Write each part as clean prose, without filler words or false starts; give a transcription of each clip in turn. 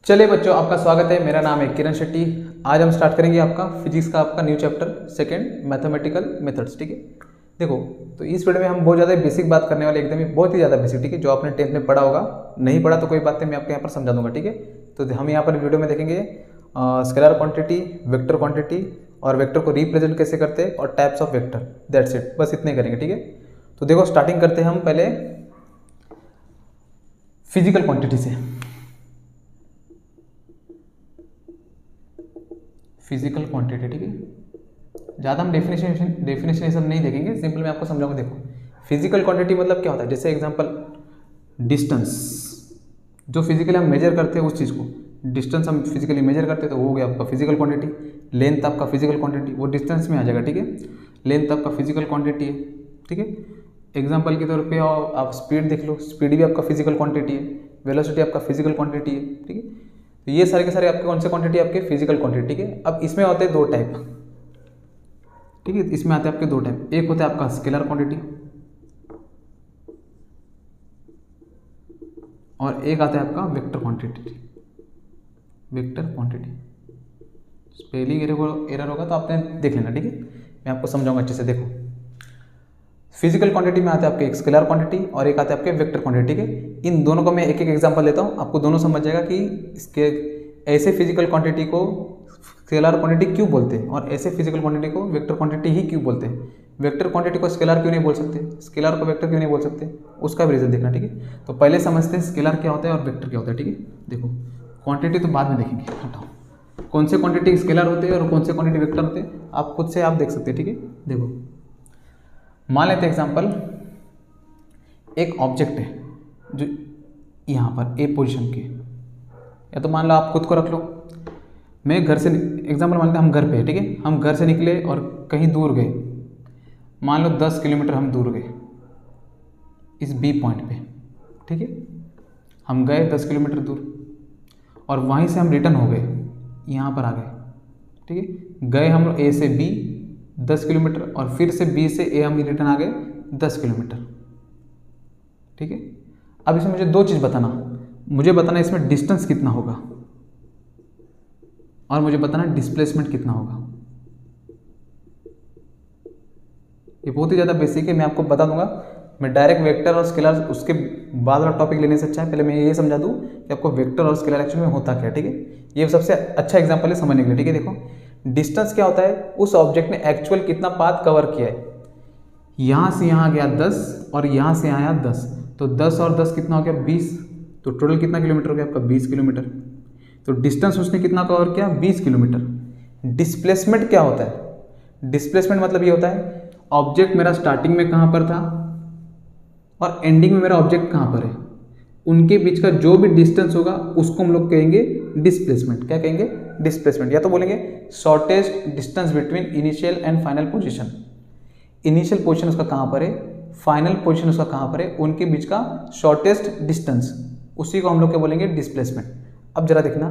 चलिए बच्चों, आपका स्वागत है। मेरा नाम है किरण शेट्टी। आज हम स्टार्ट करेंगे आपका फिजिक्स का आपका new chapter second mathematical methods. ठीक है, देखो तो इस वीडियो में हम बहुत ज़्यादा बेसिक बात करने वाले, एकदम ही बहुत ही ज़्यादा बेसिक। ठीक है, जो आपने 10th में पढ़ा होगा, नहीं पढ़ा तो कोई बात नहीं, मैं आपको यहाँ पर समझा दूंगा। ठीक है, तो हम यहाँ पर वीडियो में देखेंगे स्केलर क्वांटिटी, वेक्टर क्वांटिटी और वेक्टर को रिप्रेजेंट कैसे करते हैं और types of vector. That's it, बस इतने करेंगे। ठीक है, तो देखो स्टार्टिंग करते हैं हम पहले फिजिकल क्वांटिटी से। फिजिकल क्वांटिटी, ठीक है, ज़्यादा हम डेफिनेशन नहीं देखेंगे, सिंपल मैं आपको समझाऊंगा। देखो फिजिकल क्वांटिटी मतलब क्या होता है, जैसे एग्जांपल डिस्टेंस, जो फिजिकली हम मेजर करते हैं उस चीज़ को, डिस्टेंस हम फिजिकली मेजर करते हैं तो वो हो गया आपका फिजिकल क्वांटिटी। लेंथ आपका फिजिकल क्वांटिटी, वो डिस्टेंस में आ जाएगा। ठीक है, लेंथ आपका फिजिकल क्वांटिटी है। ठीक है, एग्जाम्पल के तौर पर आप स्पीड देख लो, स्पीड भी आपका फिजिकल क्वांटिटी है, वेलोसिटी आपका फिजिकल क्वांटिटी है। ठीक है, तो ये सारे के सारे आपके कौन से क्वांटिटी, आपके फिजिकल क्वांटिटी। ठीक है, अब इसमें होते हैं दो टाइप। ठीक है, इसमें आते हैं आपके दो टाइप। एक होता है आपका स्केलर क्वांटिटी और एक आता है आपका vector quantity. Vector quantity spelling error होगा तो आपने देख लेना। ठीक है, मैं आपको समझाऊंगा अच्छे से। देखो फिजिकल क्वांटिटी में आते हैं आपके एक स्केलर क्वांटिटी और एक आते हैं आपके वेक्टर क्वांटिटी। ठीक है, इन दोनों को मैं एक एक एग्जांपल देता हूँ, आपको दोनों समझ जाएगा कि इसके ऐसे फिजिकल क्वांटिटी को स्केलर क्वांटिटी क्यों बोलते हैं और ऐसे फिजिकल क्वांटिटी को वेक्टर क्वांटिटी ही क्यों बोलते हैं। वेक्टर क्वांटिटी को स्केलर क्यों नहीं बोल सकते, स्केलर को वेक्टर क्यों नहीं बोल सकते, उसका भी रीजन देखना। ठीक है, तो पहले समझते हैं स्केलर क्या होता है और वेक्टर क्या होता है। ठीक है, देखो क्वांटिटी तो बाद में देखेंगे, हटाओ कौन से क्वांटिटी स्केलर होते हैं और कौन से क्वांटिटी वेक्टर होते हैं, आप खुद से आप देख सकते हैं। ठीक है, देखो मान लेते हैं एग्जांपल, एक ऑब्जेक्ट है जो यहाँ पर ए पोजीशन के, या तो मान लो आप खुद को रख लो, मैं घर से एग्जांपल मान लेते हैं हम घर पे है। ठीक है, हम घर से निकले और कहीं दूर गए, मान लो 10 किलोमीटर हम दूर गए इस बी पॉइंट पे। ठीक है, हम गए 10 किलोमीटर दूर और वहीं से हम रिटर्न हो गए, यहाँ पर आ गए। ठीक है, गए हम ए से बी 10 किलोमीटर और फिर से बी से ए हम रिटर्न आ गए 10 किलोमीटर। ठीक है, अब इसमें मुझे दो चीज़ बताना, मुझे बताना इसमें डिस्टेंस कितना होगा और मुझे बताना डिस्प्लेसमेंट कितना होगा। ये बहुत ही ज़्यादा बेसिक है, मैं आपको बता दूंगा। मैं डायरेक्ट वेक्टर और स्केलर उसके बाद वाला टॉपिक लेने से अच्छा है पहले मैं ये समझा दूं कि आपको वेक्टर और स्केलर एक्चुअली में होता क्या। ठीक है, ये सबसे अच्छा एग्जांपल है समझने के लिए। ठीक है, देखो डिस्टेंस क्या होता है, उस ऑब्जेक्ट ने एक्चुअल कितना पाथ कवर किया है। यहाँ से यहाँ गया 10 और यहाँ से आया 10, तो 10 और 10 कितना हो गया 20, तो टोटल कितना किलोमीटर हो गया आपका 20 किलोमीटर। तो डिस्टेंस उसने कितना कवर किया 20 किलोमीटर। डिस्प्लेसमेंट क्या होता है, डिस्प्लेसमेंट मतलब ये होता है ऑब्जेक्ट मेरा स्टार्टिंग में कहाँ पर था और एंडिंग में मेरा ऑब्जेक्ट कहाँ पर है, उनके बीच का जो भी डिस्टेंस होगा उसको हम लोग कहेंगे डिस्प्लेसमेंट। क्या कहेंगे, डिस्प्लेसमेंट, या तो बोलेंगे shortest distance between initial and final position. Initial position उसका कहाँ पर है, फाइनल पोजीशन उसका कहाँ पर है, उनके बीच का शॉर्टेस्ट डिस्टेंस, उसी को हम लोग क्या बोलेंगे डिस्प्लेसमेंट। अब जरा देखना,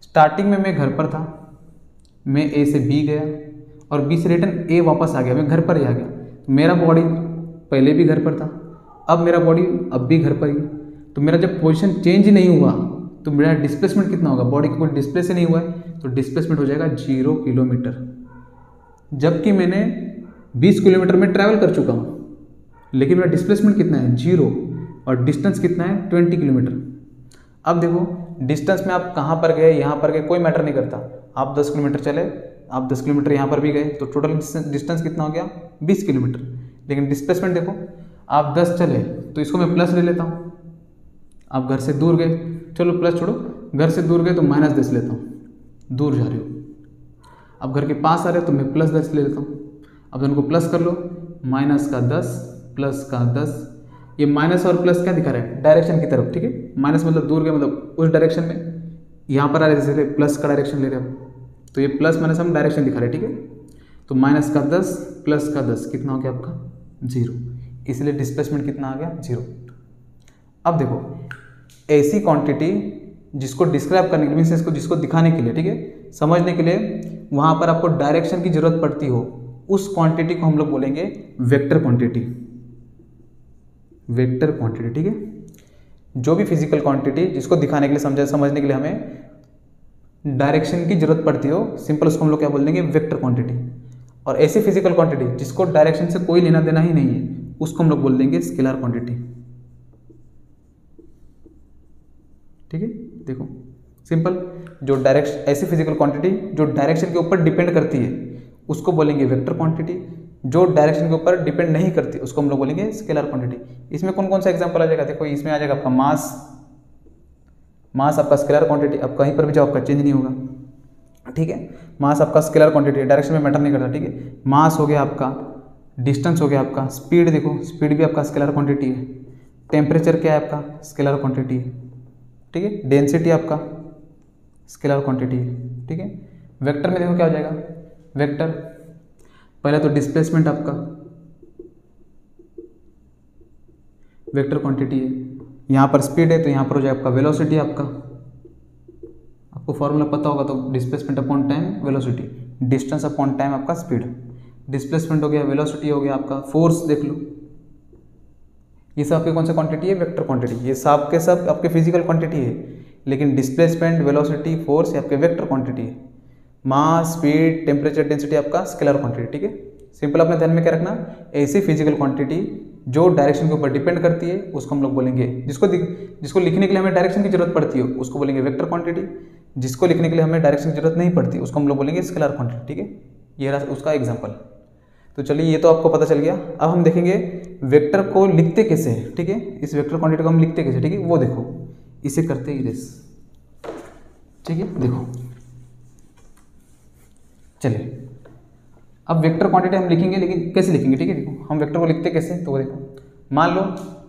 स्टार्टिंग में मैं घर पर था, मैं ए से बी गया और बी से रिटर्न ए वापस आ गया, मैं घर पर ही आ गया। मेरा बॉडी पहले भी घर पर था, अब मेरा बॉडी अब भी घर पर ही, तो मेरा जब पोजीशन चेंज ही नहीं हुआ तो मेरा डिस्प्लेसमेंट कितना होगा, बॉडी का कोई डिस्प्लेस ही नहीं हुआ है तो डिस्प्लेसमेंट हो जाएगा 0 किलोमीटर। जबकि मैंने 20 किलोमीटर में ट्रैवल कर चुका हूँ, लेकिन मेरा डिस्प्लेसमेंट कितना है 0 और डिस्टेंस कितना है 20 किलोमीटर। अब देखो डिस्टेंस में आप कहाँ पर गए, यहाँ पर गए, कोई मैटर नहीं करता। आप 10 किलोमीटर चले, आप 10 किलोमीटर यहाँ पर भी गए, तो टोटल डिस्टेंस कितना हो गया 20 किलोमीटर। लेकिन डिस्प्लेसमेंट देखो, आप 10 चले तो इसको मैं प्लस ले लेता हूँ, आप घर से दूर गए, चलो प्लस छोड़ो, घर से दूर गए तो -10 लेता हूँ, दूर जा रहे हो। अब घर के पास आ रहे हो तो मैं +10 ले लेता हूँ। अब दोनों को प्लस कर लो, -10 +10, ये माइनस और प्लस क्या दिखा रहा है, डायरेक्शन की तरफ। ठीक है, माइनस मतलब दूर गए, मतलब उस डायरेक्शन में, यहाँ पर आ रहे जैसे प्लस का डायरेक्शन ले रहे हो, तो ये प्लस माइनस हम डायरेक्शन दिखा रहे हैं। ठीक है, तो -10 +10 कितना हो गया आपका 0, इसलिए डिस्प्लेसमेंट कितना आ गया 0। अब देखो ऐसी क्वांटिटी जिसको डिस्क्राइब करने के लिए, मीन्स इसको जिसको दिखाने के लिए, ठीक है, समझने के लिए वहाँ पर आपको डायरेक्शन की जरूरत पड़ती हो, उस क्वांटिटी को हम लोग बोलेंगे वेक्टर क्वांटिटी। वेक्टर क्वांटिटी, ठीक है। जो भी फिजिकल क्वांटिटी जिसको दिखाने के लिए समझने के लिए हमें डायरेक्शन की जरूरत पड़ती हो, सिंपल उसको हम लोग क्या बोल देंगे, वेक्टर क्वांटिटी। और ऐसी फिजिकल क्वांटिटी जिसको डायरेक्शन से कोई लेना देना ही नहीं है, उसको हम लोग बोल देंगे स्केलर क्वांटिटी। ठीक है, देखो सिंपल, जो डायरेक्शन, ऐसी फिजिकल क्वांटिटी जो डायरेक्शन के ऊपर डिपेंड करती है उसको बोलेंगे वेक्टर क्वांटिटी, जो डायरेक्शन के ऊपर डिपेंड नहीं करती उसको हम लोग बोलेंगे स्केलर क्वांटिटी। इसमें कौन कौन सा एग्जांपल आ जाएगा, देखो इसमें आ जाएगा आपका मास, मास आपका स्केलर क्वांटिटी, अब कहीं पर भी जाओ आपका चेंज नहीं होगा। ठीक है, मास आपका स्केलर क्वांटिटी है, डायरेक्शन में मैटर नहीं करता। ठीक है, मास हो गया आपका, डिस्टेंस हो गया आपका, स्पीड, देखो स्पीड भी आपका स्केलर क्वांटिटी है, टेम्परेचर क्या है आपका, स्केलर क्वांटिटी है। ठीक है, डेंसिटी आपका स्केलर क्वांटिटी है। ठीक है, वेक्टर में देखो क्या हो जाएगा, वेक्टर पहले तो डिस्प्लेसमेंट आपका वेक्टर क्वांटिटी है, यहाँ पर स्पीड है तो यहाँ पर हो जाएगा आपका वेलोसिटी। आपको फॉर्मूला पता होगा तो displacement upon time velocity, distance upon time आपका स्पीड, डिस्प्लेसमेंट हो गया, वेलोसिटी हो गया आपका, फोर्स देख लो, ये सब आपकी कौन सा क्वांटिटी है, वेक्टर क्वांटिटी। ये सब के सब आपके फिजिकल क्वांटिटी है, लेकिन डिस्प्लेसमेंट, वेलोसिटी, फोर्स ये आपके वेक्टर क्वांटिटी है। मास, स्पीड, टेम्परेचर, डेंसिटी आपका स्केलर क्वांटिटी। ठीक है, सिंपल अपने ध्यान में क्या रखना, ऐसी फिजिकल क्वांटिटी जो डायरेक्शन के ऊपर डिपेंड करती है उसको हम लोग बोलेंगे, जिसको लिखने के लिए हमें डायरेक्शन की जरूरत पड़ती है उसको बोलेंगे वेक्टर क्वांटिटी, जिसको लिखने के लिए हमें डायरेक्शन की जरूरत नहीं पड़ती उसको हम लोग बोलेंगे स्केलर क्वांटिटी। ठीक है, ये रहा उसका एग्जाम्पल। तो चलिए ये तो आपको पता चल गया। अब हम देखेंगे वेक्टर को लिखते कैसे है। ठीक है, इस वेक्टर क्वांटिटी को हम लिखते कैसे, ठीक है वो देखो, इसे करते इरेज। ठीक है, देखो चलिए अब वेक्टर क्वांटिटी हम लिखेंगे, लेकिन कैसे लिखेंगे। ठीक है, देखो हम वेक्टर को लिखते कैसे, तो वो देखो, मान लो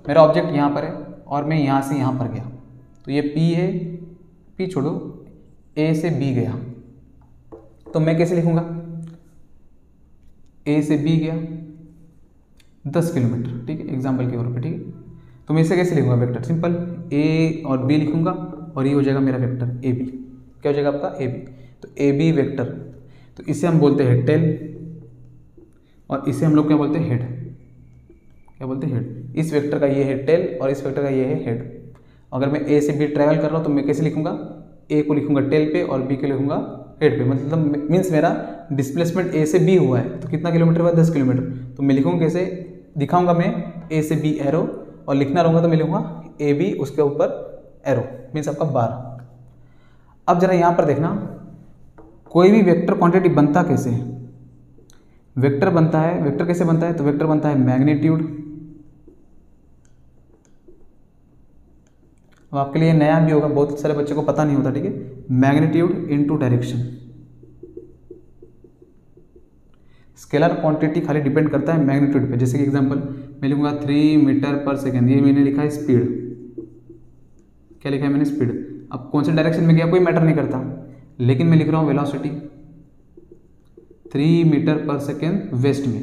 मेरा ऑब्जेक्ट यहाँ पर है और मैं यहाँ से यहाँ पर गया, तो ये P है, P छोड़ो, A से B गया, तो मैं कैसे लिखूंगा, A से B गया 10 किलोमीटर। ठीक है, एग्जाम्पल के तौर पे। ठीक है, तो मैं इसे कैसे लिखूंगा, वेक्टर सिंपल A और B लिखूंगा और ये हो जाएगा मेरा वेक्टर AB। क्या हो जाएगा आपका, AB। तो AB वेक्टर, तो इसे हम बोलते हैं टेल और इसे हम लोग क्या बोलते हैं, हेड। क्या बोलते हैं, हेड। इस वेक्टर का ये है टेल और इस वेक्टर का ये है हेड। अगर मैं A से B ट्रैवल कर रहा हूँ तो मैं कैसे लिखूंगा, A को लिखूंगा टेल पे और B को लिखूंगा हेड पे, मतलब मीन्स मेरा डिस्प्लेसमेंट A से B हुआ है तो कितना किलोमीटर हुआ, 10 किलोमीटर। तो मैं लिखूंगा कैसे, दिखाऊंगा मैं A से B एरो और लिखना रहूँगा तो मैं लिखूंगा AB उसके ऊपर एरो, मीन्स आपका 12। अब जरा यहाँ पर देखना, कोई भी वेक्टर क्वांटिटी बनता कैसे है, वेक्टर बनता है, वेक्टर कैसे बनता है, तो वेक्टर बनता है मैग्नीट्यूड। अब आपके लिए नया भी होगा, बहुत सारे बच्चों को पता नहीं होता। ठीक है, magnitude into direction. Scalar quantity खाली डिपेंड करता है मैग्नीट्यूड पे। जैसे कि एग्जांपल मैं लिखूंगा 3 मीटर पर सेकेंड, ये मैंने लिखा है स्पीड। क्या लिखा है मैंने, स्पीड। अब कौन से डायरेक्शन में गया कोई मैटर नहीं करता, लेकिन मैं लिख रहा हूँ वेलोसिटी 3 मीटर पर सेकेंड वेस्ट में,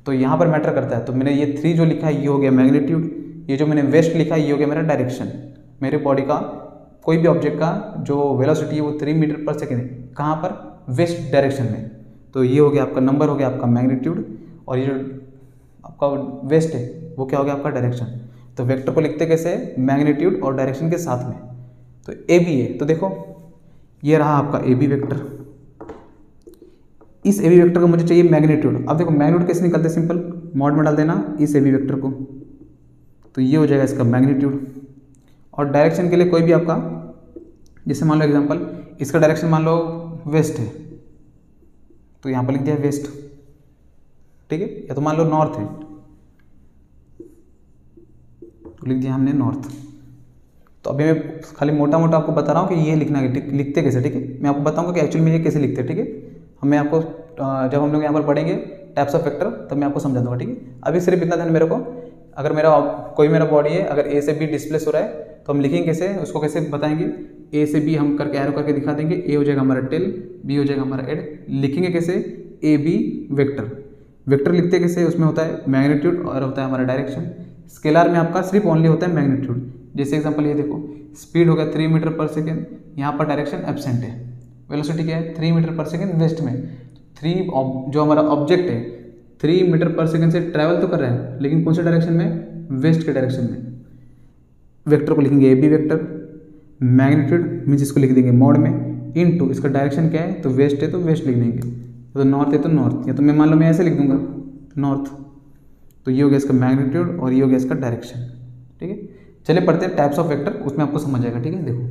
तो यहाँ पर मैटर करता है। तो मैंने ये 3 जो लिखा है ये हो गया मैग्नीट्यूड, ये जो मैंने वेस्ट लिखा है ये हो गया मेरा डायरेक्शन। मेरे बॉडी का कोई भी ऑब्जेक्ट का जो वेलोसिटी है वो 3 मीटर पर सेकेंड है, कहाँ पर, वेस्ट डायरेक्शन में। तो ये हो गया आपका नंबर, हो गया आपका मैग्नीट्यूड, और ये जो आपका वेस्ट है वो क्या हो गया आपका डायरेक्शन। तो वेक्टर को लिखते कैसे, मैग्नीट्यूड और डायरेक्शन के साथ में। तो ए बी है, तो देखो ये रहा आपका ए बी वेक्टर। इस ए बी वेक्टर को मुझे चाहिए मैग्नीट्यूड। अब देखो मैग्नीट्यूड कैसे निकलते हैं, सिंपल मॉड में डाल देना इस ए बी वेक्टर को, तो ये हो जाएगा इसका मैग्नीट्यूड। और डायरेक्शन के लिए कोई भी आपका, जैसे मान लो एग्जांपल इसका डायरेक्शन मान लो वेस्ट है, तो यहाँ पर लिख दिया वेस्ट। ठीक है, या तो मान लो नॉर्थ है तो लिख दिया हमने नॉर्थ। तो अभी मैं खाली मोटा मोटा आपको बता रहा हूँ कि ये लिखना है, लिखते कैसे। ठीक है, मैं आपको बताऊंगा कि एक्चुअली में ये कैसे लिखते हैं। ठीक है, हमें आपको जब हम लोग यहाँ पर पढ़ेंगे टाइप्स ऑफ वेक्टर तब मैं आपको समझा दूंगा। ठीक है, अभी सिर्फ इतना ध्यान मेरे को, अगर मेरा कोई मेरा बॉडी है, अगर ए से बी डिस्प्लेस हो रहा है तो हम लिखेंगे कैसे, उसको कैसे बताएंगे। ए से बी हम करके एरो करके दिखा देंगे, ए हो जाएगा हमारा टेल, बी हो जाएगा हमारा हेड। लिखेंगे कैसे, ए बी वेक्टर। वेक्टर लिखते कैसे, उसमें होता है मैग्नीट्यूड और होता है हमारा डायरेक्शन। स्केलर में आपका सिर्फ ओनली होता है मैग्नीट्यूड। जैसे एग्जांपल ये देखो, स्पीड हो गया 3 मीटर पर सेकेंड, यहाँ पर डायरेक्शन एब्सेंट है। वेलोसिटी क्या है, 3 मीटर पर सेकेंड वेस्ट में। 3 जो हमारा ऑब्जेक्ट है 3 मीटर पर सेकेंड से ट्रैवल तो कर रहा है, लेकिन कौन से डायरेक्शन में, वेस्ट के डायरेक्शन में। वेक्टर को लिखेंगे A B vector, magnitude means इसको लिख देंगे मॉड में, इनटू इसका डायरेक्शन क्या है तो वेस्ट है तो वेस्ट लिख देंगे, तो नॉर्थ है तो नॉर्थ, या तो मैं मान लो मैं ऐसे लिख दूंगा नॉर्थ, तो ये हो गया इसका मैग्नीट्यूड और ये हो गया इसका डायरेक्शन। ठीक है, चलिए पढ़ते हैं टाइप्स ऑफ वेक्टर, उसमें आपको समझ आएगा। ठीक है, देखो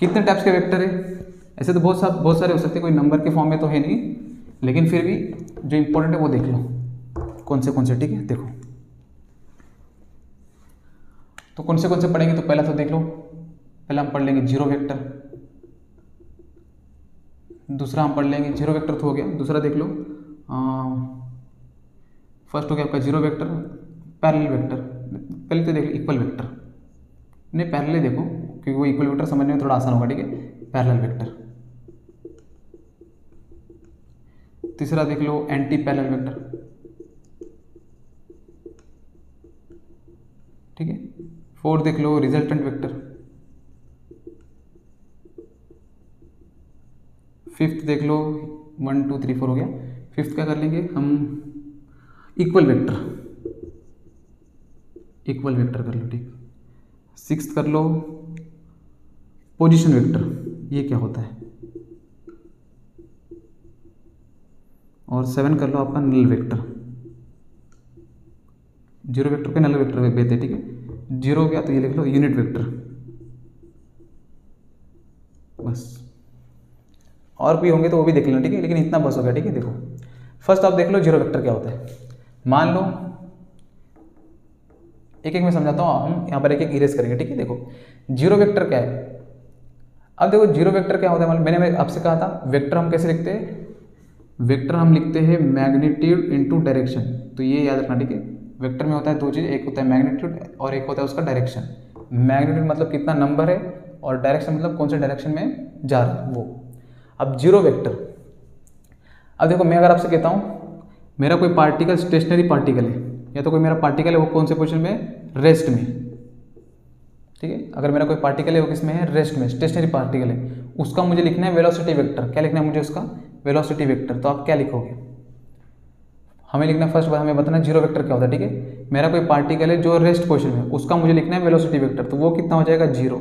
कितने टाइप्स के वेक्टर है, ऐसे तो बहुत सारे हो सकते हैं, कोई नंबर के फॉर्म में तो है नहीं, लेकिन फिर भी जो इंपॉर्टेंट है वो देख लो कौन से। ठीक है, देखो तो कौन से पढ़ेंगे, तो पहला तो देख लो, पहला हम पढ़ लेंगे जीरो वेक्टर, दूसरा हम पढ़ लेंगे जीरो वेक्टर तो हो गया, दूसरा देख लो फर्स्ट हो गया आपका जीरो वेक्टर, पैरेलल वेक्टर, पहले तो देख लो इक्वल वेक्टर, नहीं पैरेलल देखो क्योंकि वो इक्वल वेक्टर समझने में थोड़ा आसान होगा। ठीक है, पैरेलल वेक्टर, तीसरा देख लो एंटी पैरेलल वेक्टर। ठीक है, फोर्थ देख लो रिजल्टेंट वेक्टर, फिफ्थ देख लो 1 2 3 4 हो गया, फिफ्थ क्या कर लेंगे हम इक्वल वेक्टर कर लो। ठीक, सिक्स्थ कर लो पोजीशन वेक्टर, ये क्या होता है, और 7 कर लो आपका नल वेक्टर, जीरो वेक्टर पे नल वेक्टर बेहते। ठीक है, जीरो हो गया तो ये लिख लो यूनिट वेक्टर, बस और भी होंगे तो वो भी देख लेना। ठीक है, लेकिन इतना बस हो गया। ठीक है, देखो फर्स्ट आप देख लो जीरो वेक्टर क्या होता है, मान लो एक एक में समझाता हूँ, हम यहाँ पर एक एक इरेज करेंगे। ठीक है, देखो जीरो वेक्टर क्या है, अब देखो जीरो वेक्टर क्या होता है, मतलब मैंने आपसे कहा था वेक्टर हम कैसे लिखते हैं, वेक्टर हम लिखते हैं मैग्नीट्यूड इनटू डायरेक्शन, तो ये याद रखना। ठीक है, वेक्टर में होता है दो चीज़, एक होता है मैग्नीट्यूड और एक होता है उसका डायरेक्शन। मैग्नीट्यूड मतलब कितना नंबर है और डायरेक्शन मतलब कौन से डायरेक्शन में जा रहा है वो। अब जीरो वेक्टर, अब देखो मैं अगर आपसे कहता हूँ मेरा कोई पार्टिकल स्टेशनरी पार्टिकल है, या तो कोई मेरा पार्टिकल है वो कौन से पोजीशन में, रेस्ट में। ठीक है, अगर मेरा कोई पार्टिकल है वो किस में है, रेस्ट में, स्टेशनरी पार्टिकल है, उसका मुझे लिखना है वेलोसिटी वेक्टर। क्या लिखना है मुझे उसका, वेलोसिटी वेक्टर। तो आप क्या लिखोगे, हमें लिखना है फर्स्ट बार हमें बताना जीरो वेक्टर क्या होता है। ठीक है, मेरा कोई पार्टिकल है जो रेस्ट पोजीशन में, उसका मुझे लिखना है वेलोसिटी वेक्टर, तो वो कितना हो जाएगा, जीरो।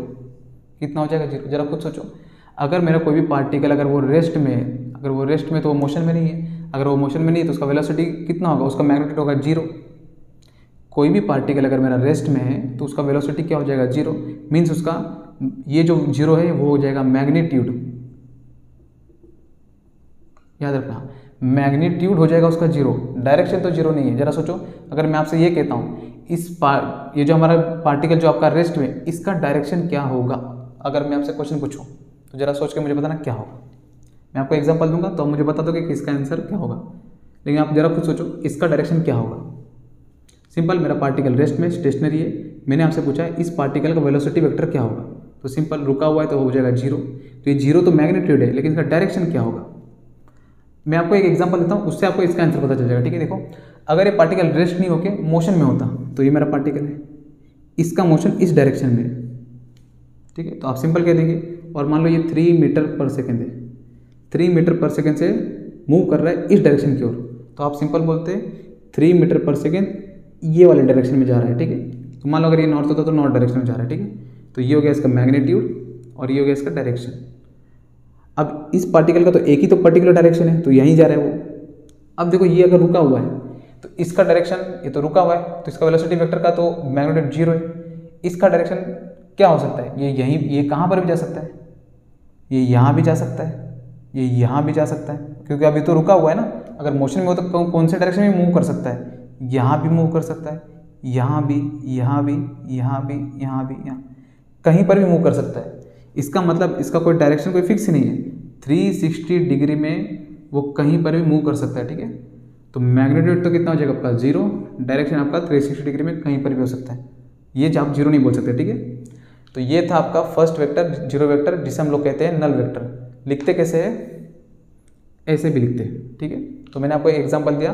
कितना हो जाएगा, जीरो। जरा खुद सोचो, अगर मेरा कोई भी पार्टिकल अगर वो रेस्ट में है, अगर वो रेस्ट में तो वो मोशन में नहीं है, अगर वो मोशन में नहीं है तो उसका वेलोसिटी कितना होगा, उसका मैग्नीट्यूड होगा जीरो। कोई भी पार्टिकल अगर मेरा रेस्ट में है तो उसका वेलोसिटी क्या हो जाएगा, जीरो। मीन्स उसका ये जो जीरो है वो हो जाएगा मैग्नीट्यूड, याद रखना मैग्नीट्यूड हो जाएगा उसका जीरो, डायरेक्शन तो जीरो नहीं है। जरा सोचो, अगर मैं आपसे ये कहता हूँ ये जो हमारा पार्टिकल जो आपका रेस्ट में, इसका डायरेक्शन क्या होगा, अगर मैं आपसे क्वेश्चन पूछूं तो जरा सोच के मुझे बताना क्या होगा। मैं आपको एग्जांपल दूंगा तो आप मुझे बता दोगे कि इसका आंसर क्या होगा, लेकिन आप जरा खुद सोचो इसका डायरेक्शन क्या होगा। सिंपल, मेरा पार्टिकल रेस्ट में स्टेशनरी है, मैंने आपसे पूछा है इस पार्टिकल का वेलोसिटी वेक्टर क्या होगा, तो सिंपल रुका हुआ है तो हो जाएगा जीरो। तो ये जीरो तो मैग्नीट्यूड है, लेकिन इसका डायरेक्शन क्या होगा। मैं आपको एक एग्जांपल देता हूँ, उससे आपको इसका आंसर पता चल जाएगा। ठीक है, देखो अगर ये पार्टिकल रेस्ट नहीं होकर मोशन में होता तो ये मेरा पार्टिकल है, इसका मोशन इस डायरेक्शन में है। ठीक है, तो आप सिंपल कह देंगे, और मान लो ये 3 मीटर पर सेकेंड है, 3 मीटर पर सेकेंड से मूव कर रहा है इस डायरेक्शन की ओर, तो आप सिंपल बोलते हैं 3 मीटर पर सेकेंड ये वाले डायरेक्शन में जा रहा है। ठीक है, तो मान लो अगर ये नॉर्थ होता तो नॉर्थ डायरेक्शन में जा रहा है। ठीक है, तो ये हो गया इसका मैग्नीट्यूड और ये हो गया इसका डायरेक्शन। अब इस पार्टिकल का तो एक ही तो पर्टिकुलर डायरेक्शन है, तो यहीं जा रहा है वो। अब देखो ये अगर रुका हुआ है तो इसका डायरेक्शन, ये तो रुका हुआ है तो इसका वेलोसिटी वेक्टर का तो मैग्नीट्यूड जीरो है, इसका डायरेक्शन क्या हो सकता है, ये यहीं, ये कहाँ पर भी जा सकता है, ये यहाँ भी जा सकता है, ये यहाँ भी जा सकता है, क्योंकि अभी तो रुका हुआ है ना। अगर मोशन में हो तो कौन से डायरेक्शन में मूव कर सकता है, यहाँ भी मूव कर सकता है, यहाँ भी, यहाँ भी, यहाँ भी, यहाँ भी, यहाँ कहीं पर भी मूव कर सकता है। इसका मतलब इसका कोई डायरेक्शन कोई फिक्स नहीं है, 360 डिग्री में वो कहीं पर भी मूव कर सकता है। ठीक है, तो मैग्नीट्यूड तो कितना हो जाएगा आपका जीरो, डायरेक्शन आपका 360 डिग्री में कहीं पर भी हो सकता है, ये आप जीरो नहीं बोल सकते। ठीक है, तो ये था आपका फर्स्ट वेक्टर, जीरो वेक्टर, जिसे हम लोग कहते हैं नल वेक्टर। लिखते कैसे है, ऐसे भी लिखते हैं। ठीक है, तो मैंने आपको एक एग्जांपल दिया,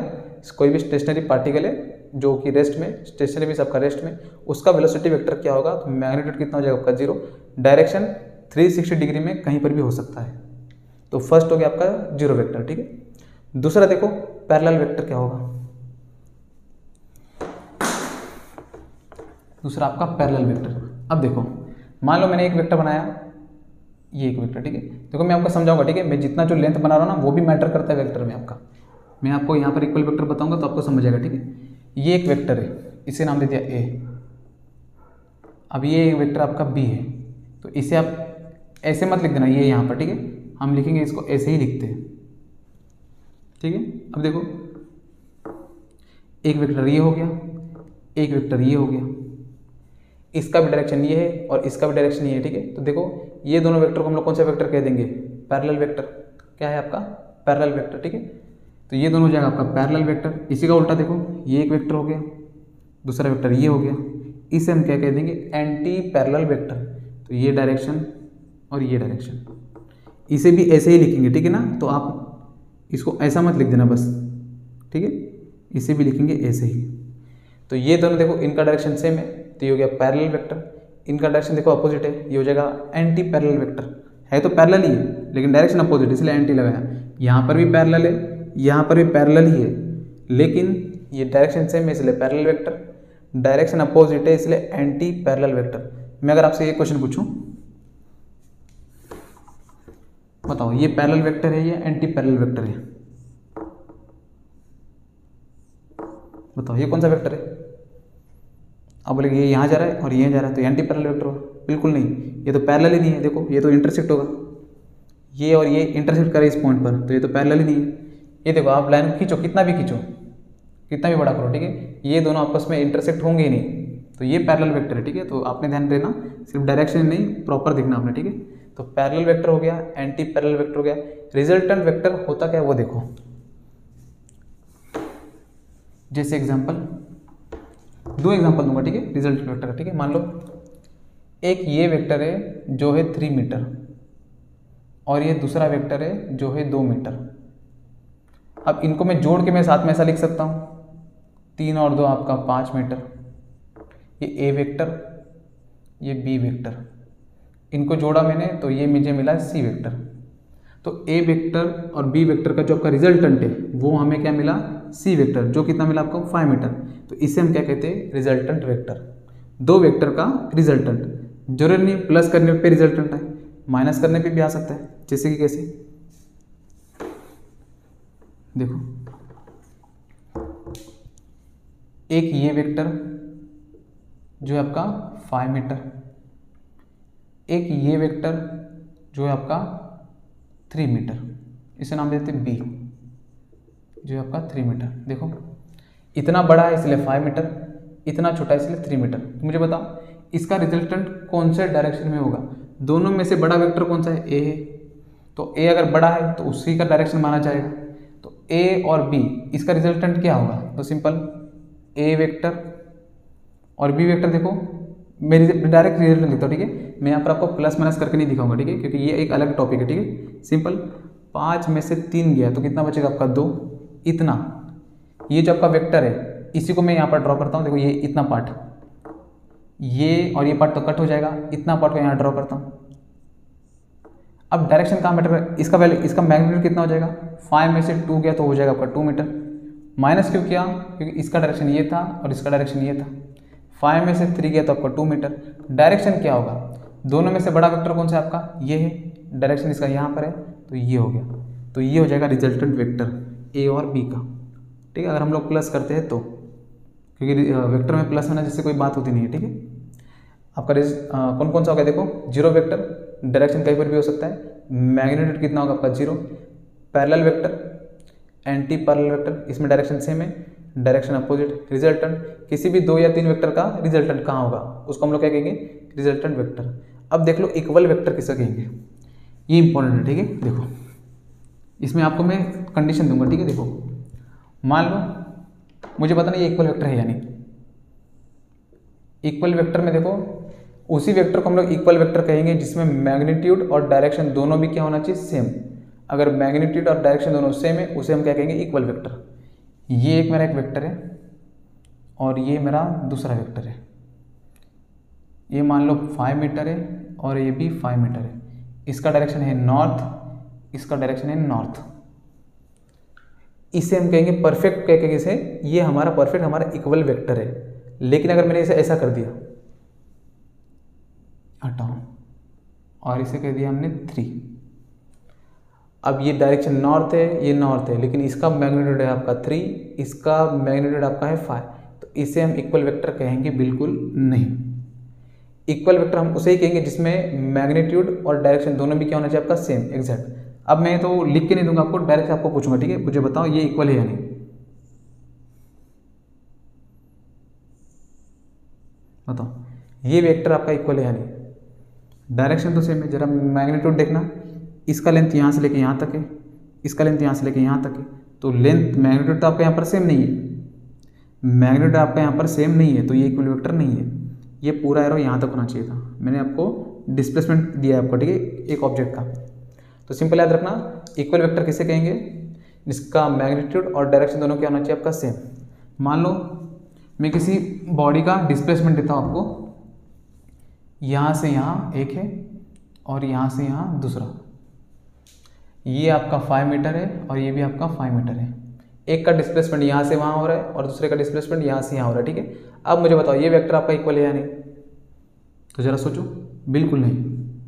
कोई भी स्टेशनरी पार्टिकल है जो कि रेस्ट में, स्टेशनरी भी सबका रेस्ट में, उसका वेलोसिटी वेक्टर क्या होगा, तो मैग्नीट्यूड कितना हो जाएगा आपका जीरो, डायरेक्शन 360 डिग्री में कहीं पर भी हो सकता है। तो फर्स्ट हो गया आपका जीरो वेक्टर। ठीक है, दूसरा देखो पैरेलल वेक्टर क्या होगा, दूसरा आपका पैरेलल वेक्टर। अब देखो, मान लो मैंने एक वेक्टर बनाया, ये एक वेक्टर, ठीक है। देखो मैं आपको समझाऊंगा, ठीक है। मैं जितना जो लेंथ बना रहा हूँ ना वो भी मैटर करता है वेक्टर में आपका। मैं आपको यहाँ पर इक्वल वेक्टर बताऊंगा तो आपको समझ आएगा, ठीक है। ये एक वेक्टर है, इसे नाम दे दिया ए। अब ये एक वेक्टर आपका बी है, तो इसे आप ऐसे मत लिख देना ये यहाँ पर, ठीक है। हम लिखेंगे इसको ऐसे ही लिखते हैं, ठीक है। अब देखो, एक वेक्टर ये हो गया, एक वेक्टर ये हो गया, इसका भी डायरेक्शन ये है और इसका भी डायरेक्शन ये है, ठीक है। तो देखो ये दोनों वेक्टर को हम लोग कौन सा वेक्टर कह देंगे? Parallel vector. क्या है आपका? पैरेलल वेक्टर, ठीक है। तो ये दोनों हो जाएगा आपका पैरेलल वेक्टर। इसी का उल्टा देखो, ये एक वेक्टर हो गया, दूसरा वेक्टर ये हो गया, इसे हम क्या कह देंगे? Anti parallel vector. तो ये डायरेक्शन और ये डायरेक्शन, इसे भी ऐसे ही लिखेंगे, ठीक है ना। तो आप इसको ऐसा मत लिख देना बस, ठीक है। इसे भी लिखेंगे ऐसे ही। तो ये दोनों देखो, इनका डायरेक्शन सेम है, तो ये हो गया पैरेलल वेक्टर। इनका डायरेक्शन देखो अपोजिट है, ये हो जाएगा एंटी पैरेलल वेक्टर। है तो पैरेलल ही है लेकिन डायरेक्शन अपोजिट, इसलिए एंटी लगाया। यहाँ पर भी पैरेलल है, यहाँ पर भी पैरेलल ही है, लेकिन ये डायरेक्शन सेम है इसलिए पैरेलल वेक्टर, डायरेक्शन अपोजिट है इसलिए एंटी पैरेलल वेक्टर। मैं अगर आपसे एक क्वेश्चन पूछूं, बताओ ये पैरेलल वेक्टर है या एंटी पैरेलल वेक्टर है? बताओ ये कौन सा वेक्टर है? अब बोलेंगे ये यहाँ जा रहा है और ये जा रहा है तो एंटी पैरेलल वेक्टर होगा? बिल्कुल नहीं, ये तो पैरेलल ही नहीं है। देखो ये तो इंटरसेक्ट होगा, ये और ये इंटरसेक्ट करे इस पॉइंट पर, तो ये तो पैरेलल ही नहीं है। ये देखो आप लाइन को खींचो, कितना भी खींचो, कितना भी बड़ा करो, ठीक है, ये दोनों आपस में इंटरसेक्ट होंगे ही नहीं, तो ये पैरेलल वेक्टर है, ठीक है। तो आपने ध्यान देना, सिर्फ डायरेक्शन नहीं प्रॉपर देखना आपने, ठीक है। तो पैरेलल वेक्टर हो गया, एंटी पैरेलल वेक्टर हो गया। रिजल्टेंट वेक्टर होता क्या है वो देखो। जैसे एग्जांपल, दो एग्जांपल दूंगा, ठीक है, रिजल्टेंट वेक्टर का, ठीक है। मान लो एक ये वेक्टर है जो है 3 मीटर और ये दूसरा वेक्टर है जो है 2 मीटर। अब इनको मैं जोड़ के मैं साथ में ऐसा लिख सकता हूँ, 3 और 2 आपका 5 मीटर। ये ए वेक्टर, ये बी वेक्टर, इनको जोड़ा मैंने तो ये मुझे मिला सी वेक्टर। तो ए वेक्टर और बी वेक्टर का जो आपका रिजल्टेंट है वो हमें क्या मिला? सी वेक्टर, जो कितना मिला आपको? 5 मीटर। तो इसे हम क्या कहते हैं? Resultant vector. दो वेक्टर का रिजल्टेंट, जरूरी नहीं प्लस करने पे रिजल्टेंट है, माइनस करने पे भी आ सकता है। जैसे कि कैसे? देखो एक ये वेक्टर जो है आपका 5 मीटर, एक ये वेक्टर जो है आपका 3 मीटर, इसे नाम देते हैं बी, जो है आपका 3 मीटर। देखो इतना बड़ा है इसलिए 5 मीटर, इतना छोटा है इसलिए 3 मीटर। तो मुझे बताओ इसका रिजल्टेंट कौन से डायरेक्शन में होगा? दोनों में से बड़ा वेक्टर कौन सा है? ए है, तो ए अगर बड़ा है तो उसी का डायरेक्शन माना जाएगा। तो ए और बी, इसका रिजल्टेंट क्या होगा? तो सिंपल ए वेक्टर और बी वेक्टर। देखो मेरी डायरेक्ट रिजल्टेंट लिखता हूँ, ठीक है। मैं यहाँ पर आपको प्लस माइनस करके नहीं दिखाऊंगा, ठीक है, क्योंकि ये एक अलग टॉपिक है, ठीक है। सिंपल 5 में से 3 गया तो कितना बचेगा आपका? 2। इतना, ये जो आपका वेक्टर है इसी को मैं यहाँ पर ड्रॉ करता हूँ। देखो ये इतना पार्ट, ये और ये पार्ट तो कट हो जाएगा, इतना पार्ट को यहाँ ड्रॉ करता हूँ। अब डायरेक्शन कहाँ मैटर है? इसका वैल्यू, इसका मैग्नीट्यूड कितना हो जाएगा? 5 में से 2 गया तो हो जाएगा आपका 2 मीटर। माइनस क्यों किया? क्योंकि इसका डायरेक्शन ये था और इसका डायरेक्शन ये था। 5 में से 3 गया तो आपका 2 मीटर। डायरेक्शन क्या होगा? दोनों में से बड़ा वेक्टर कौन सा है आपका? ये है, डायरेक्शन इसका यहाँ पर है तो ये हो गया। तो ये हो जाएगा रिजल्टेंट वेक्टर ए और बी का, ठीक है। अगर हम लोग प्लस करते हैं तो, क्योंकि वेक्टर में प्लस होना जिससे कोई बात होती नहीं है, ठीक है। आपका कौन कौन सा हो गया? देखो जीरो वेक्टर, डायरेक्शन कहीं पर भी हो सकता है, मैग्नीट्यूड कितना होगा आपका? 0। Parallel vector, anti parallel vector, इसमें डायरेक्शन सेम है, डायरेक्शन अपोजिट। रिजल्टेंट, किसी भी 2 या 3 वेक्टर का रिजल्टेंट कहाँ होगा उसको हम लोग क्या कहेंगे? Resultant vector. अब देख लो इक्वल वेक्टर किसे कहेंगे, ये इंपॉर्टेंट है, ठीक है। देखो इसमें आपको मैं कंडीशन दूंगा, ठीक है। देखो मान लो मुझे पता नहीं ये इक्वल वेक्टर है या नहीं। इक्वल वेक्टर में देखो उसी वेक्टर को हम लोग इक्वल वेक्टर कहेंगे जिसमें मैग्नीट्यूड और डायरेक्शन दोनों भी क्या होना चाहिए? सेम। अगर मैग्नीट्यूड और डायरेक्शन दोनों सेम है उसे हम क्या कहेंगे? Equal vector. ये एक मेरा एक वेक्टर है और ये मेरा दूसरा वेक्टर है। ये मान लो 5 मीटर है और ये भी 5 मीटर है। इसका डायरेक्शन है नॉर्थ, इसका डायरेक्शन है नॉर्थ। इसे हम कहेंगे परफेक्ट, कहेंगे इसे, ये हमारा परफेक्ट, हमारा इक्वल वेक्टर है। लेकिन अगर मैंने इसे ऐसा कर दिया, हटाओ, और इसे कह दिया हमने 3। अब ये डायरेक्शन नॉर्थ है, ये नॉर्थ है, लेकिन इसका मैग्नीट्यूड है आपका 3, इसका मैग्नीट्यूड आपका है 5, तो इसे हम इक्वल वेक्टर कहेंगे? बिल्कुल नहीं। इक्वल वेक्टर हम उसे ही कहेंगे जिसमें मैग्नीट्यूड और डायरेक्शन दोनों भी क्या होना चाहिए आपका? Same, exact. अब मैं तो लिख के नहीं दूंगा आपको, डायरेक्ट आपको पूछूंगा, ठीक है? मुझे बताओ ये इक्वल है या नहीं, बताओ ये वेक्टर आपका इक्वल है या नहीं? डायरेक्शन तो सेम है, जरा मैग्नीट्यूड देखना, इसका लेंथ यहाँ से लेके यहाँ तक है, इसका लेंथ यहाँ से लेके यहाँ तक है, तो लेंथ मैग्नीट्यूड तो आपका यहाँ पर सेम नहीं है, मैग्नीट्यूड आपका यहाँ पर सेम नहीं है, तो ये इक्वल वेक्टर नहीं है। ये पूरा एरो यहाँ तक होना चाहिए था। मैंने आपको डिस्प्लेसमेंट दिया है आपको, ठीक है, एक ऑब्जेक्ट का। तो सिंपल याद रखना, इक्वल वेक्टर किसे कहेंगे? जिसका मैग्नीट्यूड और डायरेक्शन दोनों क्या होना चाहिए आपका? सेम। मान लो मैं किसी बॉडी का डिस्प्लेसमेंट देता हूँ आपको, यहाँ से यहाँ एक है और यहाँ से यहाँ दूसरा, ये आपका 5 मीटर है और ये भी आपका 5 मीटर है। एक का डिस्प्लेसमेंट यहाँ से वहाँ हो रहा है और दूसरे का डिस्प्लेसमेंट यहाँ से यहाँ हो रहा है, ठीक है? अब मुझे बताओ ये वेक्टर आपका इक्वल है या नहीं? तो जरा सोचो, बिल्कुल नहीं।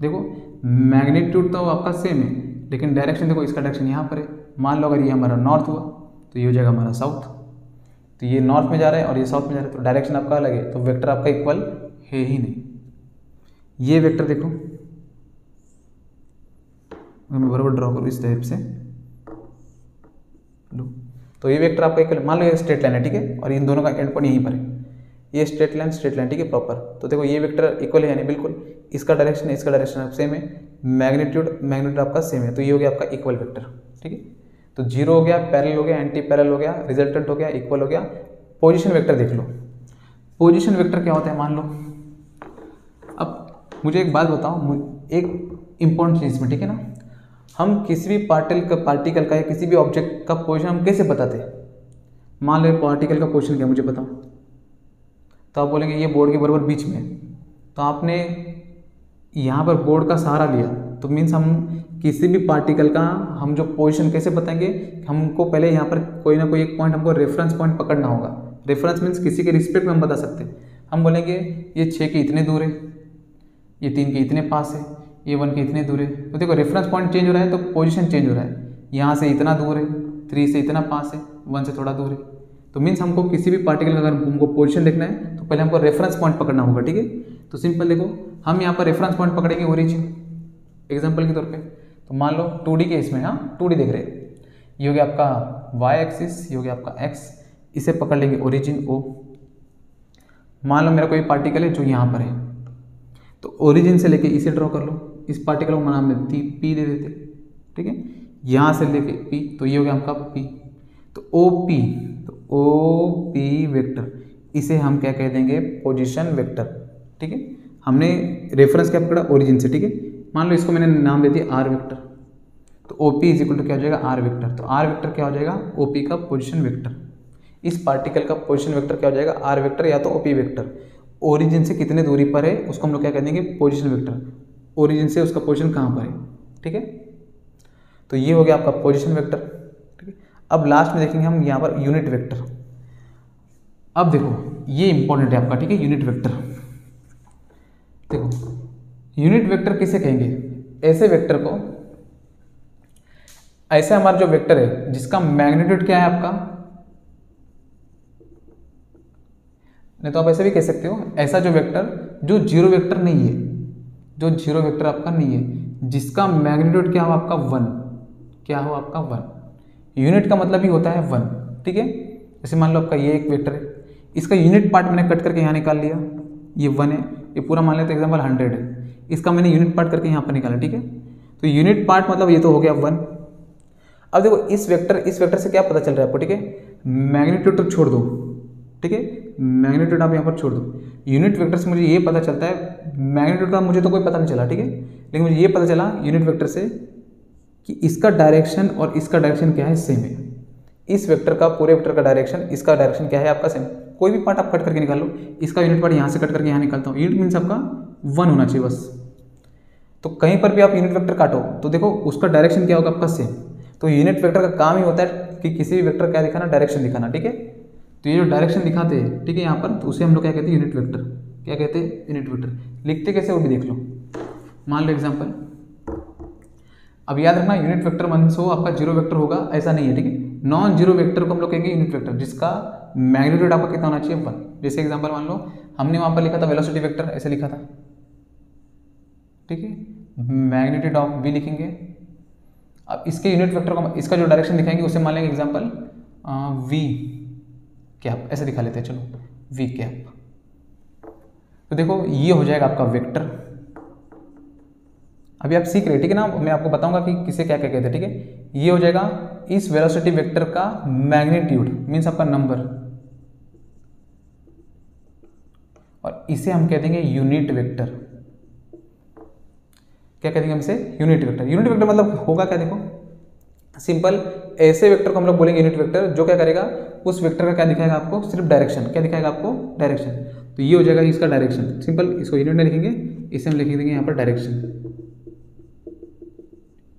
देखो मैग्नीट्यूड तो आपका सेम है, लेकिन डायरेक्शन देखो, इसका डायरेक्शन यहाँ पर है। मान लो अगर ये हमारा नॉर्थ हुआ तो ये हो जाएगा हमारा साउथ, तो ये नॉर्थ में जा रहा है और ये साउथ में जा रहा है, तो डायरेक्शन आपका अलग है, तो वेक्टर आपका इक्वल है ही नहीं। ये वेक्टर देखो, मैं बराबर ड्रॉ करूँ इस टाइप से, लो, तो ये वेक्टर आपका इक्वल, मान लो ये स्ट्रेट लाइन है, ठीक है, और इन दोनों का एंड पॉइंट यहीं पर है, ये स्ट्रेट लाइन, ठीक है, प्रॉपर। तो देखो ये वेक्टर इक्वल है यानी बिल्कुल, इसका डायरेक्शन सेम है, मैग्नीट्यूड आपका सेम है, तो ये हो गया आपका इक्वल वेक्टर, ठीक है। तो जीरो हो गया, पैरेलल हो गया, एंटी पैरेलल हो गया, रिजल्टेंट हो गया, इक्वल हो गया। पोजीशन वेक्टर देख लो, पोजीशन वेक्टर क्या होता है मान लो। अब मुझे एक बात बताओ, एक इंपॉर्टेंट चीज़ में, ठीक है ना, हम किसी भी पार्टिकल का या किसी भी ऑब्जेक्ट का पोजीशन हम कैसे बताते हैं? मान लो पार्टिकल का पोजीशन क्या मुझे बताओ, तो आप बोलेंगे ये बोर्ड के बराबर बीच में है, तो आपने यहाँ पर बोर्ड का सहारा लिया, तो मीन्स हम किसी भी पार्टिकल का हम जो पोजीशन कैसे बताएंगे, हमको पहले यहाँ पर कोई ना कोई एक पॉइंट हमको रेफरेंस पॉइंट पकड़ना होगा। रेफरेंस मीन्स किसी के रिस्पेक्ट में हम बता सकते हैं। हम बोलेंगे ये 6 के इतने दूर है, ये 3 के इतने पास है, ये 1 के इतने दूर है, तो देखो रेफरेंस पॉइंट चेंज हो रहा है तो पोजीशन चेंज हो रहा है। यहाँ से इतना दूर है, 3 से इतना पास है, 1 से थोड़ा दूर है, तो मीन्स हमको किसी भी पार्टिकल का अगर हमको पोजीशन देखना है तो पहले हमको रेफरेंस पॉइंट पकड़ना होगा, ठीक है। तो सिंपल देखो, हम यहाँ पर रेफरेंस पॉइंट पकड़ेंगे ओरिजिन, एग्जाम्पल के तौर पे। तो मान लो 2D के इसमें, हाँ 2D देख रहे हैं, ये हो गया आपका y एक्सिस, ये हो गया आपका x, इसे पकड़ लेंगे ओरिजिन O। मान लो मेरा कोई पार्टिकल है जो यहाँ पर है, तो ओरिजिन से लेके इसे ड्रॉ कर लो, इस पार्टिकल को नाम में P दे देते, ठीक है, यहाँ से लेके P, तो ये हो गया आपका P। तो OP वेक्टर, इसे हम क्या कह देंगे? पोजीशन वेक्टर, ठीक है। हमने रेफरेंस क्या पकड़ा? ओरिजिन से, ठीक है। मान लो इसको मैंने नाम दे दिया R वेक्टर, तो OP इज इक्वल टू क्या हो जाएगा? R vector. तो R वेक्टर क्या हो जाएगा? OP का पोजीशन वेक्टर। इस पार्टिकल का पोजीशन वेक्टर क्या हो जाएगा? R वेक्टर या तो OP वेक्टर। ओरिजिन से कितने दूरी पर है उसको हम लोग क्या कह देंगे? Position vector. ओरिजिन से उसका पोजीशन कहाँ पर है, ठीक है। तो ये हो गया आपका पोजीशन वेक्टर, ठीक है। अब लास्ट में देखेंगे हम यहाँ पर यूनिट वेक्टर। अब देखो ये इंपॉर्टेंट है आपका, ठीक है, यूनिट वेक्टर। देखो यूनिट वेक्टर किसे कहेंगे? ऐसे वेक्टर को, ऐसे हमारा जो वेक्टर है जिसका मैग्नीट्यूड क्या है आपका, नहीं तो आप ऐसे भी कह सकते हो, ऐसा जो वेक्टर जो जीरो वेक्टर नहीं है, जो जीरो वेक्टर आपका नहीं है, जिसका मैग्नीट्यूड क्या हो आपका? 1, क्या हो आपका? 1। यूनिट का मतलब ही होता है 1, ठीक है। जैसे मान लो आपका ये एक वेक्टर है, इसका यूनिट पार्ट मैंने कट करके यहाँ निकाल लिया, ये 1 है, ये पूरा मान लेते एग्जाम्पल 100 है, इसका मैंने यूनिट पार्ट करके यहाँ पर निकाला, ठीक है। तो यूनिट पार्ट मतलब ये तो हो गया 1। अब देखो इस वेक्टर से क्या पता चल रहा है आपको, ठीक है, मैग्नीट्यूड तो छोड़ दो, ठीक है, मैग्नीट्यूड आप यहाँ पर छोड़ दो। यूनिट वेक्टर से मुझे ये पता चलता है, मैग्नीट्यूड का मुझे तो कोई पता नहीं चला, ठीक है, लेकिन मुझे ये पता चला यूनिट वेक्टर से कि इसका डायरेक्शन और इसका डायरेक्शन क्या है? सेम है। इस वेक्टर का, पूरे वेक्टर का डायरेक्शन, इसका डायरेक्शन क्या है आपका? सेम। कोई भी पार्ट आप कट करके निकाल लो, इसका यूनिट पार्ट यहाँ से कट करके यहाँ निकालता हूँ, यूनिट मीन्स आपका 1 होना चाहिए बस। तो कहीं पर भी आप यूनिट वेक्टर काटो तो देखो उसका डायरेक्शन क्या होगा आपका? सेम। तो यूनिट वेक्टर का काम ही होता है कि किसी भी वेक्टर क्या दिखाना? डायरेक्शन दिखाना, ठीक है। तो ये जो डायरेक्शन दिखाते हैं, ठीक है, यहाँ पर, तो उसे हम लोग क्या कहते हैं? Unit vector. क्या कहते हैं? Unit vector. लिखते कैसे वो भी देख लो। मान लो एग्जांपल, अब याद रखना यूनिट वेक्टर वन हो आपका जीरो वेक्टर होगा ऐसा नहीं है, ठीक है। नॉन जीरो वेक्टर को हम लोग कहेंगे यूनिट वेक्टर, जिसका मैग्नीट्यूड आपका कितना होना चाहिए 1। जैसे एग्जांपल मान लो हमने वहां पर लिखा था वेलोसिटी वेक्टर, ऐसे लिखा था, ठीक है। मैग्नीट्यूड ऑफ v लिखेंगे। अब इसके यूनिट वेक्टर को इसका जो डायरेक्शन दिखाएंगे उसे मान लेंगे एग्जांपल v कैप, ऐसे दिखा लेते हैं चलो, v कैप। तो देखो ये हो जाएगा आपका वेक्टर। अभी आप सीख रहे हैं, ठीक है ना, मैं आपको बताऊंगा कि किसे क्या क्या कहते हैं, ठीक है। ये हो जाएगा इस वेलोसिटी वेक्टर का मैग्नीट्यूड, मीन्स आपका नंबर, और इसे हम कह देंगे यूनिट वेक्टर। क्या कह देंगे हम इसे? Unit vector. यूनिट वेक्टर मतलब होगा क्या, देखो सिंपल, ऐसे वेक्टर को हम लोग बोलेंगे यूनिट वेक्टर जो क्या करेगा, उस वेक्टर का क्या दिखाएगा आपको, सिर्फ डायरेक्शन। क्या दिखाएगा आपको? डायरेक्शन। तो ये हो जाएगा इसका डायरेक्शन। सिंपल इसको यूनिट में लिखेंगे, इसे हम लिख देंगे यहाँ पर डायरेक्शन।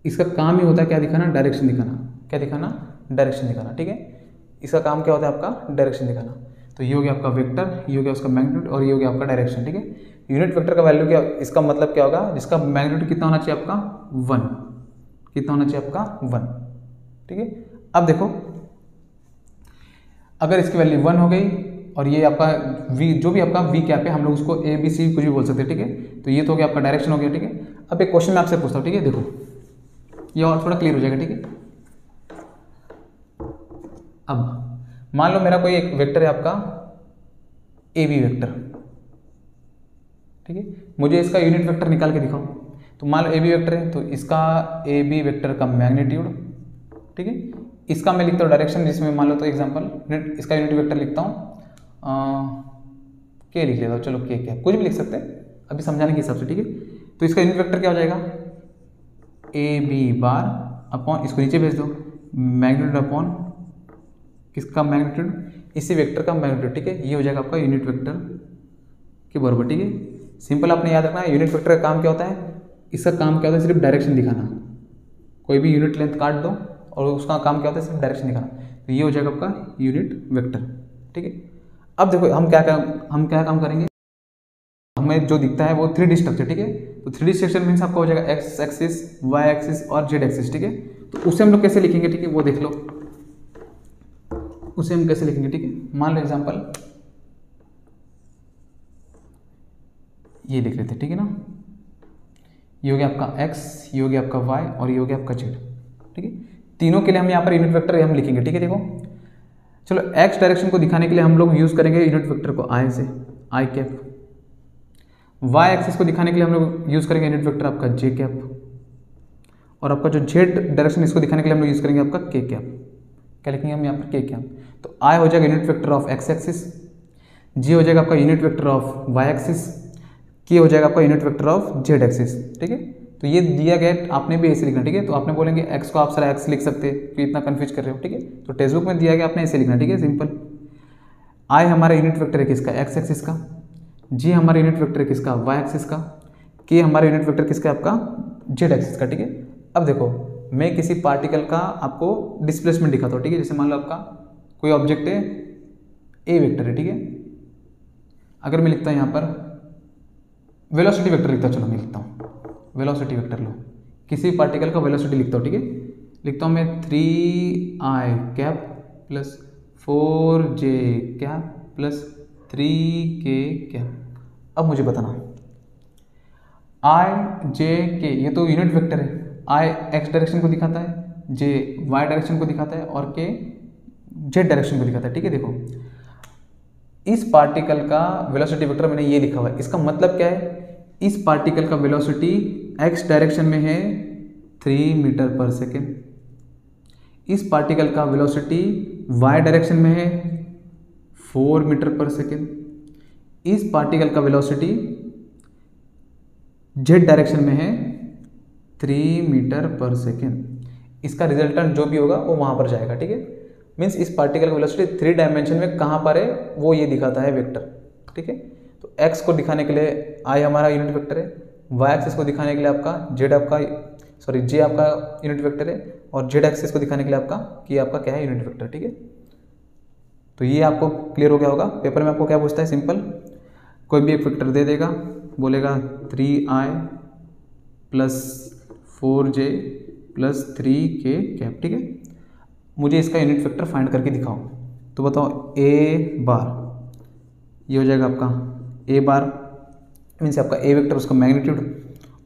इसका काम ही होता है क्या दिखाना? डायरेक्शन दिखाना। क्या दिखाना? डायरेक्शन दिखाना, ठीक है। इसका काम क्या होता है आपका? डायरेक्शन दिखाना। तो ये हो गया आपका वेक्टर, ये हो गया उसका मैग्नीट्यूड, और ये हो गया आपका डायरेक्शन, ठीक है। यूनिट वेक्टर का वैल्यू क्या, इसका मतलब क्या होगा, जिसका मैग्नीट्यूड कितना होना चाहिए आपका? 1। कितना होना चाहिए आपका? 1, ठीक है। अब देखो अगर इसकी वैल्यू 1 हो गई और ये आपका v, जो भी आपका v कैप है, हम लोग उसको a b c कुछ भी बोल सकते हैं, ठीक है। तो ये तो हो गया आपका डायरेक्शन हो गया, ठीक है। अब एक क्वेश्चन मैं आपसे पूछता हूँ, ठीक है, देखो ये और थोड़ा क्लियर हो जाएगा, ठीक है। अब मान लो मेरा कोई एक वेक्टर है आपका ए बी वेक्टर, ठीक है। मुझे इसका यूनिट वेक्टर निकाल के दिखाओ। तो मान लो ए बी वेक्टर है, तो इसका ए बी वेक्टर का मैग्नीट्यूड, ठीक है। इसका मैं लिखता हूँ डायरेक्शन, जिसमें मान लो तो एग्जांपल इसका यूनिट वेक्टर लिखता हूँ के लिख लेता हूँ, चलो के क्या कुछ भी लिख सकते हैं अभी समझाने के हिसाब से, ठीक है। तो इसका यूनिट वेक्टर क्या हो जाएगा? ए बी बार अपॉन, इसको नीचे भेज दो, मैग्नीट्यूड अपॉन किसका मैग्नीट्यूड? इसी वेक्टर का मैग्नीट्यूड, ठीक है। ये हो जाएगा आपका यूनिट वेक्टर के बराबर, ठीक है। सिंपल आपने याद रखना है यूनिट वेक्टर का काम क्या होता है, इसका काम क्या होता है? सिर्फ डायरेक्शन दिखाना। कोई भी यूनिट लेंथ काट दो और उसका काम क्या होता है? सिर्फ डायरेक्शन दिखाना। तो ये हो जाएगा आपका यूनिट वेक्टर, ठीक है। अब देखो हम क्या काम करेंगे, हमें जो दिखता है वो 3D स्ट्रक्चर, ठीक है। तो 3D स्ट्रक्चर मीन्स आपका हो जाएगा एक्स एक्सिस, वाई एक्सिस और जेड एक्सिस, ठीक है। तो उसे हम लोग कैसे लिखेंगे, ठीक है, वो देख लो। उसे हम कैसे लिखेंगे, ठीक है। मान लो एग्जांपल ये लिख लेते हैं, ठीक है ना। ये हो गया आपका एक्स, ये हो गया आपका वाई और ये हो गया आपका जेड, ठीक है। तीनों के लिए हम यहाँ पर यूनिट वेक्टर हम लिखेंगे, ठीक है। देखो चलो एक्स डायरेक्शन को दिखाने के लिए हम लोग यूज करेंगे यूनिट वेक्टर को आई से, आई कैप। वाई एक्सिस को दिखाने के लिए हम लोग यूज करेंगे यूनिट वेक्टर आपका जे कैप, और आपका जो जेड डायरेक्शन इसको दिखाने के लिए हम लोग यूज करेंगे आपका के कैप। क्या लिखेंगे हम यहाँ पर? के कैप। तो आई हो जाएगा unit vector of x axis, j हो जाएगा आपका unit vector of y axis, k हो जाएगा आपका unit vector of z axis, ठीक है। तो ये दिया गया, आपने भी ऐसे लिखना, ठीक है। तो आपने बोलेंगे एक्स को आप सारा एक्स लिख सकते हैं, कि इतना कंफ्यूज कर रहे हो, ठीक है। तो टेक्स्ट बुक में दिया गया आपने ऐसे लिखना, ठीक है, सिंपल। आई हमारा यूनिट वेक्टर है किसका? एक्स एक्सिस का। जी हमारा यूनिट वेक्टर है किसका? वाई एक्सिस का। के हमारा यूनिट वेक्टर किसका? आपका जेड एक्सिस का, ठीक है। अब देखो मैं किसी पार्टिकल का आपको डिस्प्लेसमेंट दिखाता हूँ, ठीक है। जैसे मान लो आपका कोई ऑब्जेक्ट है, ए वेक्टर है, ठीक है। अगर मैं लिखता हूँ यहाँ पर वेलोसिटी वेक्टर लिखता हूँ, चलो मैं लिखता हूँ वेलोसिटी वेक्टर, लो किसी पार्टिकल का वेलोसिटी लिखता हूँ, ठीक है। लिखता हूँ मैं 3i cap plus 4j cap plus 3k cap. अब मुझे बताना i j k, ये तो यूनिट वेक्टर है। i x डायरेक्शन को दिखाता है, j y डायरेक्शन को दिखाता है और k z डायरेक्शन को दिखाता है, ठीक है। देखो इस पार्टिकल का वेलोसिटी वेक्टर मैंने ये लिखा हुआ है, इसका मतलब क्या है? इस पार्टिकल का वेलोसिटी x डायरेक्शन में है 3 मीटर पर सेकेंड, इस पार्टिकल का वेलोसिटी y डायरेक्शन में है 4 मीटर पर सेकेंड, इस पार्टिकल का वेलोसिटी z डायरेक्शन में है 3 मीटर पर सेकेंड। इसका रिजल्टेंट जो भी होगा वो वहां पर जाएगा, ठीक है। मीन्स इस पार्टिकल की वेलोसिटी 3 डायमेंशन में कहाँ पर है वो ये दिखाता है वेक्टर, ठीक है। तो x को दिखाने के लिए i हमारा यूनिट वेक्टर है, y एक्सिस को दिखाने के लिए आपका z आपका j आपका यूनिट वेक्टर है, और z एक्सिस को दिखाने के लिए आपका k आपका क्या है? यूनिट वेक्टर, ठीक है। तो ये आपको क्लियर हो गया होगा। पेपर में आपको क्या पूछता है? सिंपल कोई भी एक वेक्टर दे देगा, बोलेगा 3i plus 4j plus 3k cap, ठीक है। मुझे इसका यूनिट वेक्टर फाइंड करके दिखाओ। तो बताओ ए बार, ये हो जाएगा आपका ए बार मीन्स आपका ए वेक्टर उसका मैग्नीट्यूड,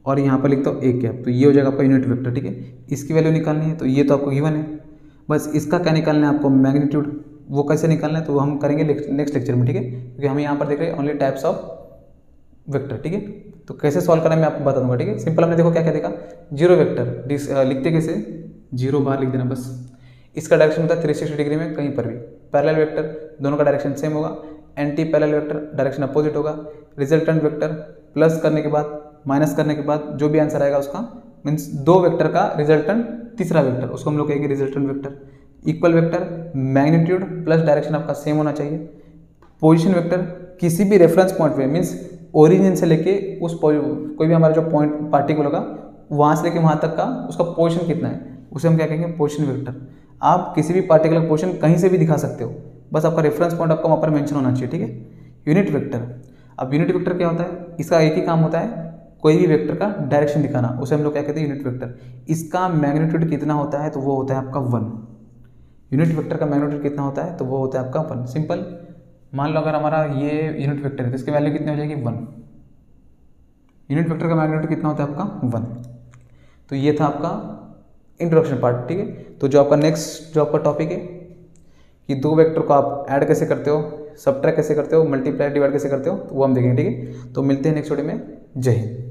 और यहाँ पर लिखता हूँ ए कैप, तो ये हो जाएगा आपका यूनिट वेक्टर, ठीक है। इसकी वैल्यू निकालनी है, तो ये तो आपको गिवन है, बस इसका क्या निकालना है आपको मैग्नीट्यूड। वो कैसे निकालना है तो हम करेंगे नेक्स्ट लेक्चर में, ठीक है, क्योंकि हम यहाँ पर देख रहे हैं ओनली टाइप्स ऑफ वेक्टर, ठीक है। तो कैसे सॉल्व करना है मैं आपको बता दूंगा, ठीक है। सिंपल हमने देखो क्या क्या देखा, जीरो वेक्टर लिखते कैसे, 0 बार लिख देना बस। इसका डायरेक्शन होता है 360 डिग्री में कहीं पर भी। पैरेलल वेक्टर दोनों का डायरेक्शन सेम होगा, anti parallel vector direction opposite होगा। रिजल्टेंट वेक्टर प्लस करने के बाद माइनस करने के बाद जो भी आंसर आएगा उसका मीन्स दो वेक्टर का रिजल्टेंट तीसरा वेक्टर, उसको हम लोग कहेंगे resultant vector. Equal vector magnitude plus direction आपका सेम होना चाहिए। पोजीशन वेक्टर किसी भी रेफरेंस पॉइंट पे मीन्स ओरिजिन से लेके उस कोई भी हमारा जो पॉइंट पार्टिकुलर होगा वहाँ से लेके वहाँ तक का उसका पोजीशन कितना है उसे हम क्या कहेंगे, पोजीशन वेक्टर। आप किसी भी पार्टिकुलर पोजीशन कहीं से भी दिखा सकते हो, बस आपका रेफरेंस पॉइंट आपका वहाँ पर मेंशन होना चाहिए, ठीक है। यूनिट वेक्टर, अब यूनिट वेक्टर क्या होता है, इसका एक ही काम होता है, कोई भी वेक्टर का डायरेक्शन दिखाना, उसे हम लोग क्या कहते हैं, यूनिट वेक्टर। इसका मैग्नीट्यूड कितना होता है तो वो होता है आपका 1। यूनिट वेक्टर का मैग्नीट्यूड कितना होता है तो वो होता है आपका 1। सिंपल, मान लो अगर हमारा ये यूनिट वेक्टर है तो इसकी वैल्यू कितनी हो जाएगी 1। यूनिट वेक्टर का मैग्नीट्यूड कितना होता है आपका 1। तो ये था आपका इंट्रोडक्शन पार्ट, ठीक है। तो जो आपका नेक्स्ट जो आपका टॉपिक है कि दो वेक्टर को आप ऐड कैसे करते हो, सब्ट्रैक्ट कैसे करते हो, मल्टीप्लाई डिवाइड कैसे करते हो, तो वो हम देखेंगे, ठीक है। तो मिलते हैं नेक्स्ट वीडियो में। जय हिंद।